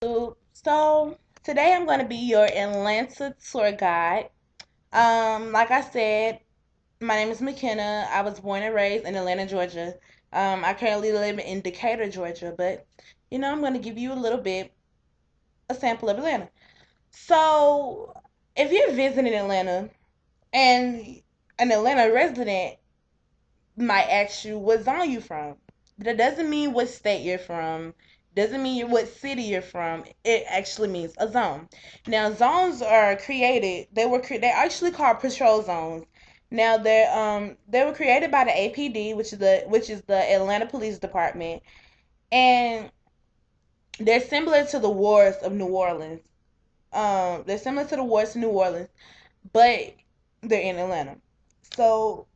So today I'm going to be your Atlanta tour guide. Like I said, my name is McKenna. I was born and raised in Atlanta, Georgia. I currently live in Decatur, Georgia, but I'm going to give you a sample of Atlanta. So if you're visiting Atlanta and an Atlanta resident might ask you what zone you from. That doesn't mean what state you're from. Doesn't mean what city you're from. It actually means a zone. Now zones are created. They're actually called patrol zones. Now they were created by the APD, which is the Atlanta Police Department, and they're similar to the wards of New Orleans. They're similar to the wards of New Orleans, but they're in Atlanta. So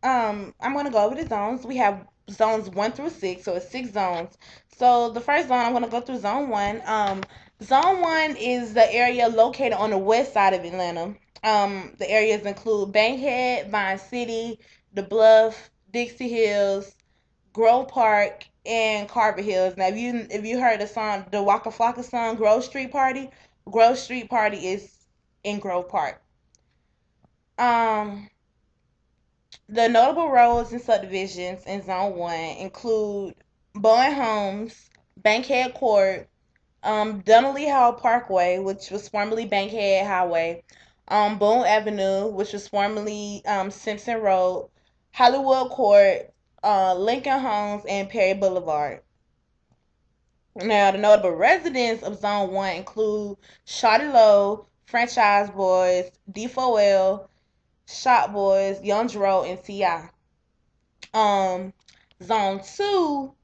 I'm gonna go over the zones. We have zones 1 through 6, so it's 6 zones. So the first zone, I'm gonna go through zone one. Zone one is the area located on the west side of Atlanta. The areas include Bankhead, Vine City, The Bluff, Dixie Hills, Grove Park, and Carver Hills. Now, if you heard the song, the Waka Flocka song, Grove Street Party is in Grove Park. Um, The notable roads and subdivisions in Zone 1 include Bowen Homes, Bankhead Court, Dunley Hall Parkway, which was formerly Bankhead Highway, Boone Avenue, which was formerly Simpson Road, Hollywood Court, Lincoln Homes, and Perry Boulevard. Now, the notable residents of Zone 1 include Shawty Low, Franchise Boys, D4L, Shop Boys, Young Dro, and T.I. Um, Zone 2,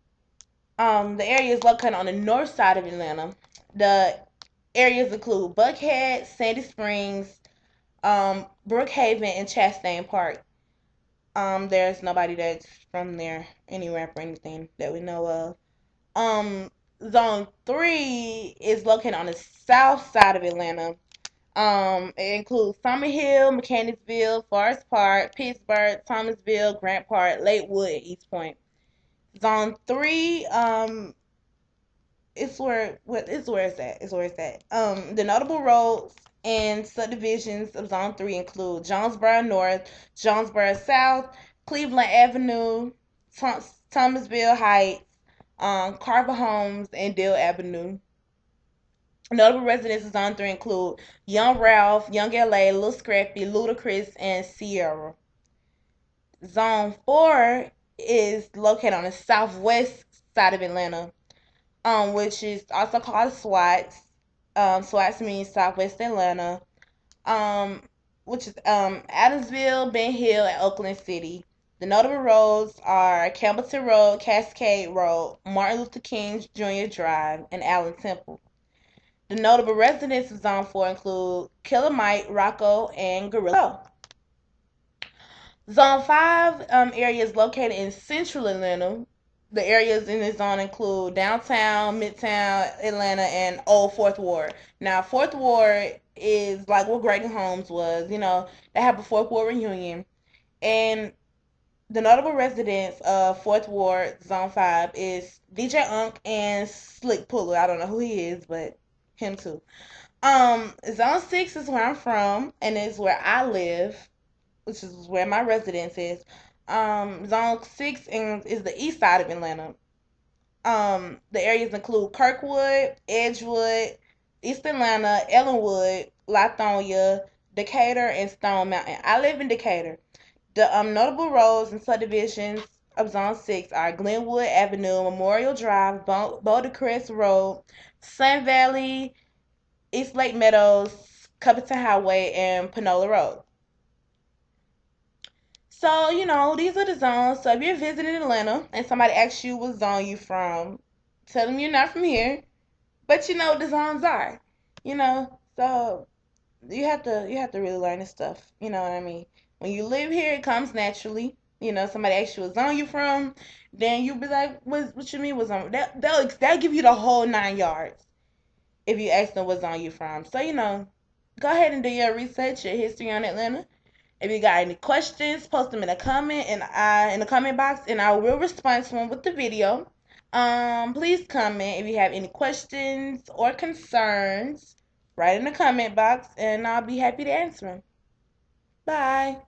the area is located on the north side of Atlanta. The areas include Buckhead, Sandy Springs, Brookhaven, and Chastain Park. There's nobody that's from there, any rapper or anything that we know of. Zone 3 is located on the south side of Atlanta. It includes Summerhill, Mechanicsville, Forest Park, Pittsburgh, Thomasville, Grant Park, Lakewood, and East Point. Zone 3, it's where it's at. The notable roads and subdivisions of Zone 3 include Jonesboro North, Jonesboro South, Cleveland Avenue, Thomasville Heights, Carver Homes, and Dill Avenue. Notable residents of Zone 3 include Young Ralph, Young LA, Lil Scrappy, Ludacris, and Sierra. Zone 4 is located on the southwest side of Atlanta, which is also called SWATs. SWATs means Southwest Atlanta, um, which is Adamsville, Ben Hill, and Oakland City. The notable roads are Campbellton Road, Cascade Road, Martin Luther King Jr. Drive, and Allen Temple. The notable residents of Zone 4 include Killer Mike, Rocco, and Gorilla. Zone 5 area is located in central Atlanta. The areas in this zone include downtown, midtown Atlanta, and Old Fourth Ward. Now, Fourth Ward is like what Grayson Homes was. They have a Fourth Ward reunion. And the notable residents of Fourth Ward, Zone 5, is DJ Unk and Slick Puller. I don't know who he is, but him too. Zone 6 is where I'm from, and is where I live, which is where my residence is. Zone 6 is the east side of Atlanta. The areas include Kirkwood, Edgewood, East Atlanta, Ellenwood, Lithonia, Decatur, and Stone Mountain. I live in Decatur. The notable roads and subdivisions of Zone 6 are Glenwood Avenue, Memorial Drive, Boulder Crest Road, Sun Valley, East Lake Meadows, Covington Highway, and Panola Road. So, these are the zones. So if you're visiting Atlanta and somebody asks you what zone you from, tell them you're not from here, but you know what the zones are. So you have to really learn this stuff. You know what I mean? When you live here, it comes naturally. Somebody asks you what zone you from, then you be like, what you mean what zone? They'll give you the whole 9 yards if you ask them what zone you from. So, go ahead and do your research, your history on Atlanta. If you got any questions, post them in the comment box, and I will respond to them with the video. Please comment if you have any questions or concerns. Write in the comment box and I'll be happy to answer them. Bye.